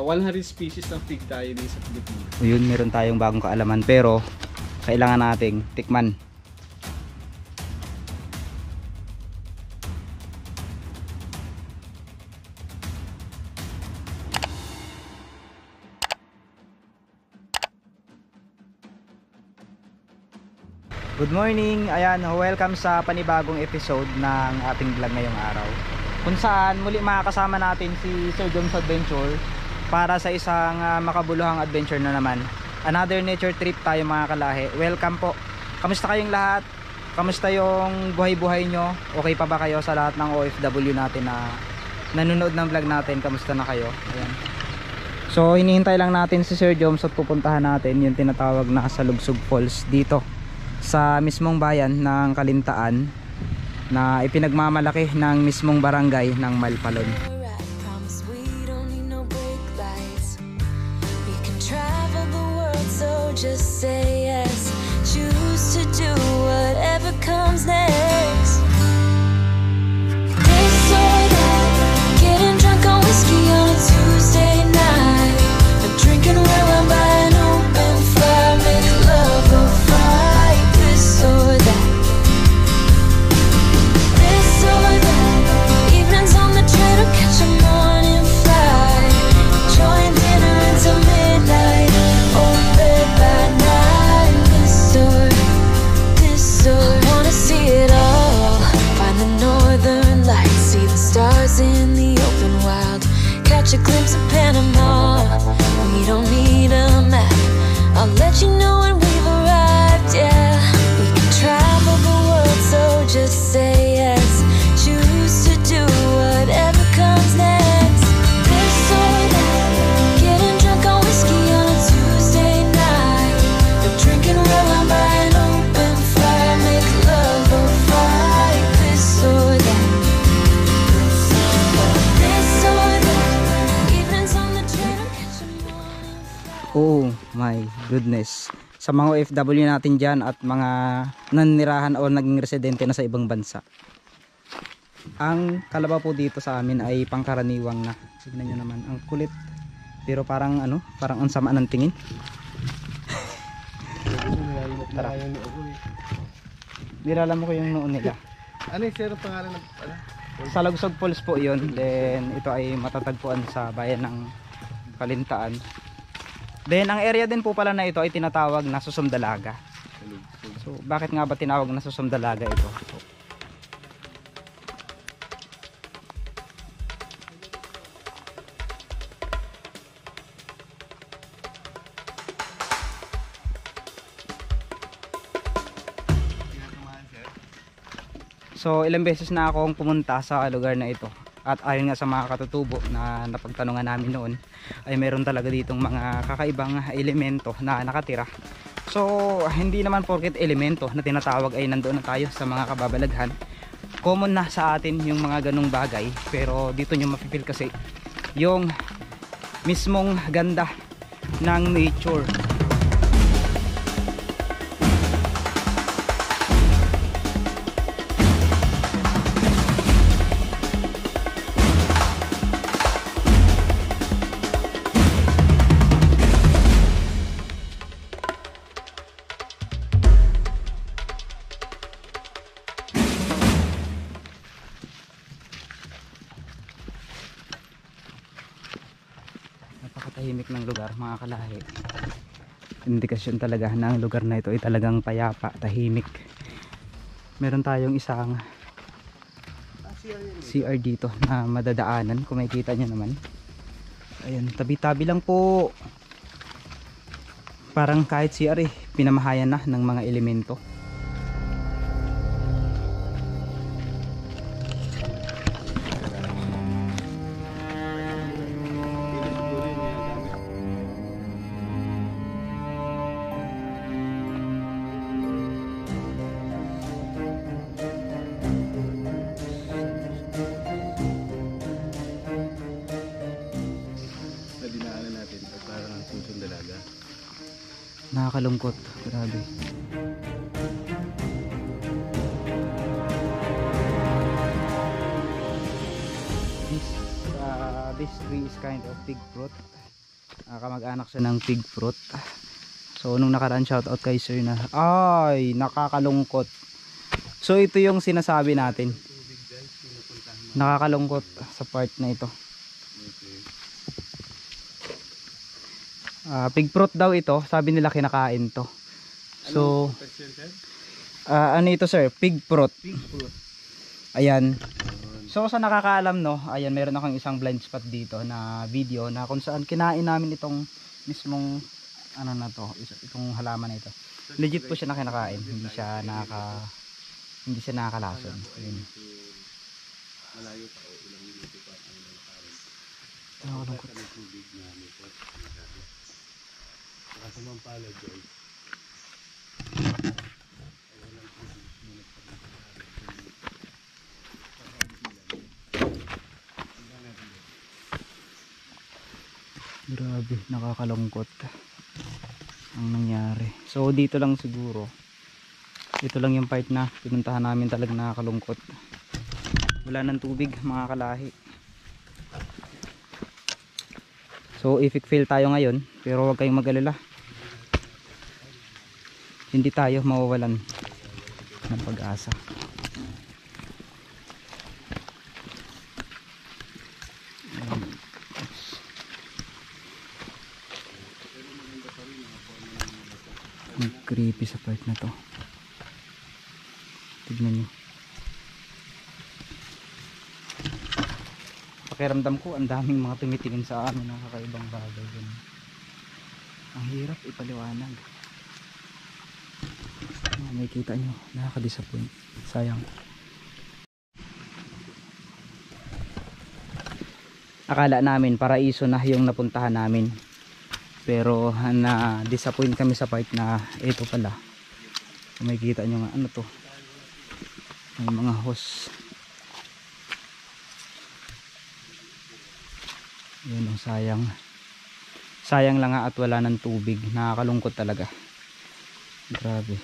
100 species ng pig tayo din sa Pilipinas. Yun, meron tayong bagong kaalaman pero kailangan nating tikman. Good morning! Ayan, welcome sa panibagong episode ng ating vlog ngayong araw. Kung saan muli makakasama natin si Sir Joms Adventure para sa isang makabuluhang adventure na naman. Another nature trip tayo mga kalahi. Welcome po! Kamusta kayong lahat? Kamusta yung buhay-buhay nyo? Okay pa ba kayo sa lahat ng OFW natin na nanonood ng vlog natin? Kamusta na kayo? Ayan. So hinihintay lang natin si Sir Joms at pupuntahan natin yung tinatawag na Salugsog Falls dito sa mismong bayan ng Kalintaan na ipinagmamalaki ng mismong barangay ng Malpalon. Just say yes, choose to do whatever comes next. This or that, getting drunk on whiskey on a Tuesday night, a drinking red wine by an open fire, make love or fight. This or that, this or that, evenings on the train or catch a morning flight, join dinner until midnight, or bed by night. This or I wanna see it all, find the northern lights, see the stars in the open wild, catch a glimpse of Panama. We don't need a map, I'll let you know when we've arrived. Yeah, we can travel the world, so just say yes, choose to do whatever comes next. This or that, getting drunk on whiskey on a Tuesday night, or drinking red wine by an open fire, make love or fight. This or that, this or that, evenings on the train or catch a morning flight. Oh my goodness. Sa mga OFW natin dyan at mga nanirahan o naging residente na sa ibang bansa, ang kalabaw po dito sa amin ay pangkaraniwang na. Tignan nyo naman, ang kulit. Pero parang ano, parang ang sama ng tingin. Tara. Nilala mo ko yung noon nila. Ano yung sir pangalan ng Salugsog Falls po yun. Then ito ay matatagpuan sa bayan ng Kalintaan. Then ang area din po pala na ito ay tinatawag na Susumdalaga. So bakit nga ba tinawag na Susumdalaga ito? So ilang beses na akong pumunta sa lugar na ito. At ayon nga sa mga katutubo na napagtanungan namin noon, ay meron talaga ditong mga kakaibang elemento na nakatira. So hindi naman porket elemento na tinatawag ay nandoon na tayo sa mga kababalaghan. Common na sa atin yung mga ganong bagay, pero dito nyo mapipil kasi yung mismong ganda ng nature. Napakatahimik ng lugar mga kalahi. Indikasyon talaga na ang lugar na ito ay talagang payapa, tahimik. Meron tayong isang CR dito na madadaanan kung makikita nyo naman. Ayan, tabi-tabi lang po. Parang kahit CR pinamahayan na ng mga elemento. Nakakalungkot, grabe. this tree is kind of pig fruit. Kamag-anak siya ng pig fruit. So nung nakaraan shoutout kay sir na ay nakakalungkot. So ito yung sinasabi natin. Nakakalungkot sa part na ito. Pig fruit daw ito, sabi nila kinakain to. So ano ito sir? Pig fruit. Pig fruit. Ayan. So sa nakakaalam no, ayan meron akong isang blind spot dito na video na kung saan kinain namin itong mismong ano na to, itong halaman na ito. Legit po siya na kinakain, hindi siya nakakalason. Ayun. Malayo pa o ilang minuto pa ang lalakarin. Nakakalungkot. Tubig na may pot. Saka sumampala guys. Grabe, nakakalungkot ang nangyari. So dito lang siguro, ito lang yung part na pinuntahan namin, talagang nakakalungkot. Wala ng tubig mga kalahi. So epic fail tayo ngayon, pero huwag kayong mag-alala, hindi tayo mawawalan ng pag-asa. Ang creepy sa part na to. Tignan nyo. Pakiramdam ko ang daming mga tumitingin sa amin ng kakaibang bagay. Ang hirap ipaliwanag. May kita nyo, nakaka-disappoint. Sayang. Akala namin paraiso na yung napuntahan namin, pero na-disappoint kami sa part na ito pala. May kita nyo nga, ano to, may mga hose. Yun, oh, sayang lang nga at wala ng tubig. Nakakalungkot talaga, grabe.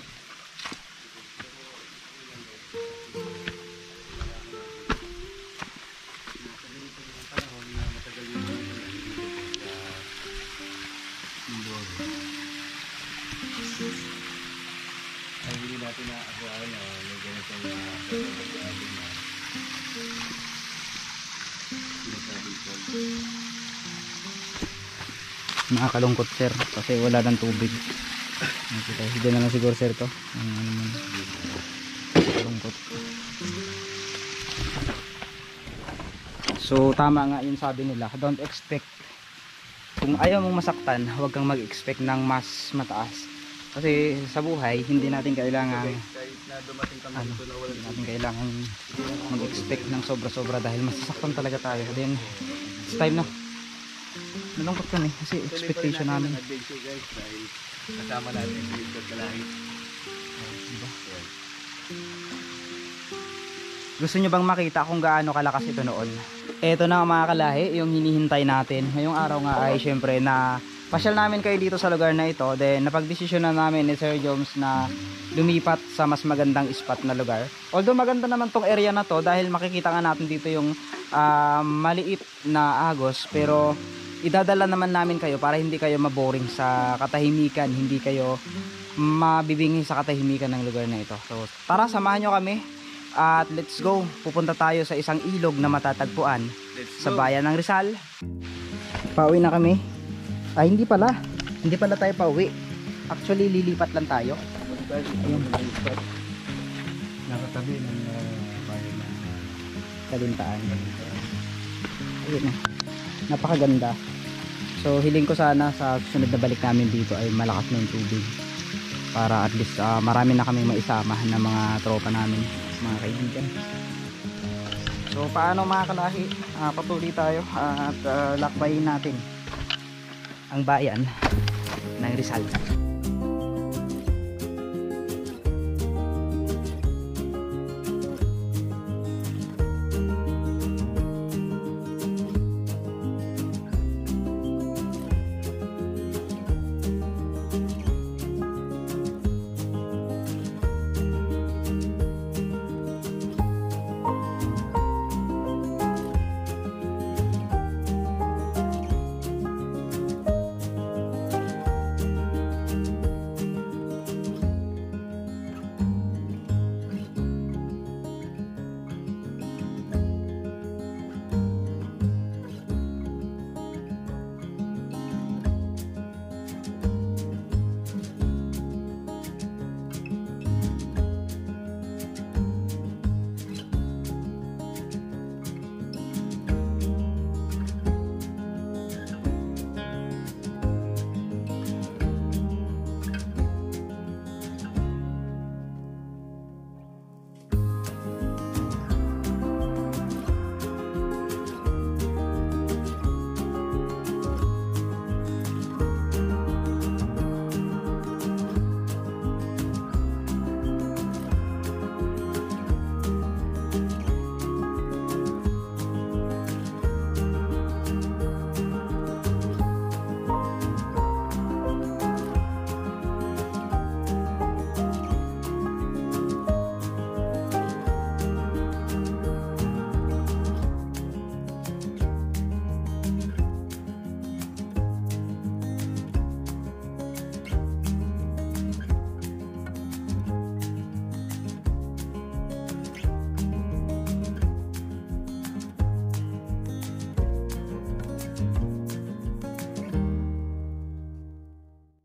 Ay, hindi natin naakuhaan na may ganitong Nakakalungkot sir kasi wala ng tubig. Hindi na lang siguro sir to. Nakakalungkot. So tama nga yung sabi nila, don't expect, kung ayaw mong masaktan, huwag kang mag-expect ng mas mataas. Kasi sa buhay, hindi natin kailangan mag-expect ng sobra-sobra dahil masasaktan talaga tayo. Then, it's time na. Nalungkot kami kasi expectation namin. Guys, dahil kasama natin yung Bigfoot kalahi. Diba? Gusto nyo bang makita kung gaano kalakas ito noon? Ito na mga kalahi, yung hinihintay natin. Ngayong araw nga ay syempre na pasyal namin kayo dito sa lugar na ito. Then napagdesisyon na namin ni Sir Joms na lumipat sa mas magandang spot na lugar. Although maganda naman tong area na to dahil makikita nga natin dito yung maliit na agos. Pero idadala naman namin kayo para hindi kayo maboring sa katahimikan. Hindi kayo mabibingi sa katahimikan ng lugar na ito. So tara, samahan nyo kami. At let's go, pupunta tayo sa isang ilog na matatagpuan sa bayan ng Rizal. Pauwi na kami. Ay hindi pala tayo pauwi. Actually lilipat lang tayo. Ayun, Nakatabi ng bayan na Kalintaan. Ayun na, napakaganda. So hiling ko sana sa susunod na balik namin dito ay malakas na yung tubig, para at least marami na kaming maisama ng mga tropa namin, mga kaibigan. So paano mga kalahi, patuloy tayo at lakbayin natin ang bayan ng Rizal.